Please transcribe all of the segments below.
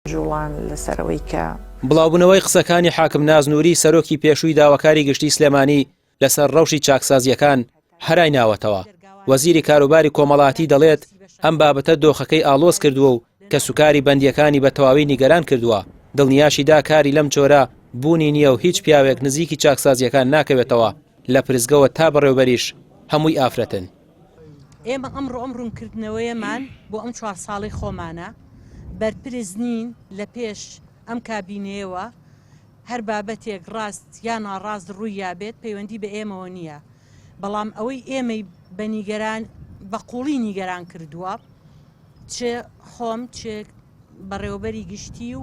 جوڵان لەسەرەوەی کە بڵاوبوونەوەی قسەکانی حاکم نازنووری سەرۆکی پێشووی داواکاری گشتی سلێمانی لەسەر ڕەوشی چاکسازیەکان هەرای ناوەتەوە. وەزیری کاروباری کۆمەڵاتی دەڵێت ئەم بابەتە دۆخەکەی ئالۆز کردووە و کە سوکاری بەندیەکانی بە تەواوی نیگەران کردووە. دڵنیاشیدا کاری لەم جۆرە بوونی نییە و هیچ پیاوێک نزیکی چاکسازیەکان ناکەوێتەوە لە پرزگەوە تا بەڕێوەبەریش هەمووی ئافرەتن. ئێمە ئەم ڕوونکردنەوەیەمان بۆ ئەم 4 ساڵی خۆمانە بەرپرز نین لە پێش ئەم کابینەیەوە هەر بابەتێک ڕاست یان ناڕاست ڕووییا بێت پەیوەندی بە ئێمەوە نییە، بەڵام ئەوەی ئێمەی بە نیگەران بە قوڵی نیگەران کردووە چێ خۆم چێ بەڕێوەبەری گشتی و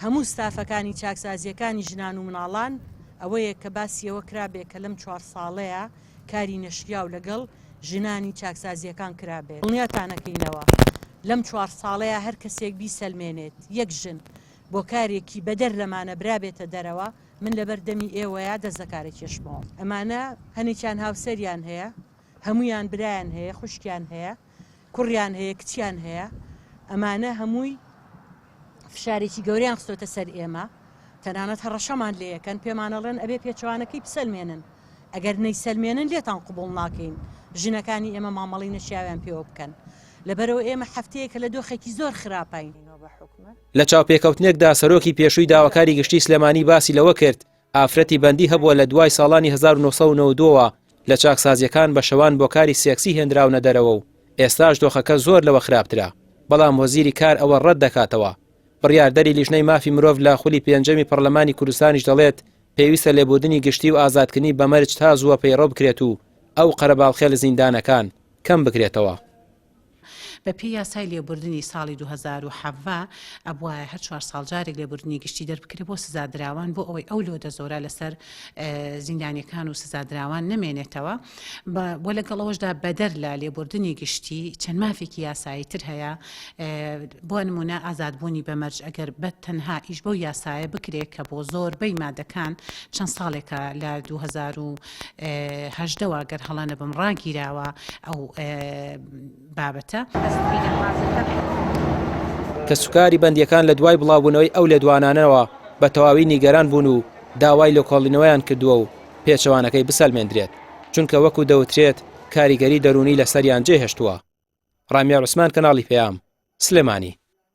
هەموو ستافەکانی چاکسازیەکانی ژنان و مناڵان ئەوەیە کە باسیەوە کرابێ کە لەم 4 ساڵەیە کاری نەشیاو لەگەڵ ژنانی چاکسازیەکان کرابێت. دڵنیاتانەکەینەوە لەم 4 ساڵەیە هەر کەسێک بیسەلمێنێت یەک ژن بۆ کارێکی بەدەر لەمانە برابێتە دەرەوە من لەبەر دەمی ئێوەیە دەست دەکارە کێشمەوە. ئەمانە هەنێکیان هاوسەریان هەیە، هەمویان برایان هەیە، خوشکیان هەیە، کوڕیان هەیە، کچیان هەیە. ئەمانە هەمووی فشارێکی گەوریان خستۆتە سەر ئێمە، تەنانەت هەڕەشەمان لێ یەکەن پێمانەڵێن ئەبێ پێچوانەکەی بسەلمێنن، ئەگەر نەیسەلمێنن لێتان قوبوڵ ناکەین ژنەکانی ئێمە مامەڵی نەشیاویان پێوە بکەن. لەبەرەوە ئێمە هەفتەیەکە لە دۆخێکی زۆر خراپین. لە چاوپێکەوتنێکدا سەرۆکی پێشووی داواکاری گشتی سلێمانی باسی لەوە کرد ئافرەتی بەندی هەبووە لە دوای ساڵانی 1992ەوە لە چاکسازیەکان بە شەوان بۆ کاری سێکسی هێنراونە دەرەوە و ئێستاش دۆخەکە زۆر لەوە خراپترا. بەڵام وەزیری کار ئەوە ڕەت دەکاتەوە. بڕیاردەری لیژنەی مافی مرۆڤ لە خولی پێنجەمی پەرلەمانی کوردستانیش دەڵێت پێویستە لێبوردنی گشتی و ئازادکردنی بە مەرج تا زووە پەیڕۆ بکرێت و ئەو قەرەباڵخێل زیندانەکان کەم بکرێتەوە. بە پێی یاسای لێبوردنی ساڵی 2007 ئەبوایە هەر 4 ساڵ جارێک لێبوردنی گشتی دەربکرێت بۆ سزادراوان بۆ ئەوەی ئەو لۆدە زۆرە لەسەر زیندانیەکان و سزادراوان نمێنێتەوە. بۆ لەگەڵەوەشدا بەدەر لە لێبوردنی گشتی چەند مافێکی یاسایی تر هەیە. بۆ نمونە ئازادبوونی بەمەرج ئەگەر بە تەنها ئیش بەو یاسایە بکرێت کە بۆ زۆربەی مادەکان چەند ساڵێکە لە 2018ەوە گەر هەڵانە بم ڕاگیراوە ئەو بابەتە. کە سوکاری بەندیەکان لە دوای بڵاوبوونەوەی ئەو لێدوانانەوە بە تەواوی نیگەران بوون و داوای لێکۆڵینەوەیان کردووە و پێچەوانەکەی بسەلمێنرێت چونکە وەکو دەوترێت کاریگەری دەرونی لەسەریان جێهێشتووە. ڕامیار عوسمان، کەناڵی پێام، سلێمانی.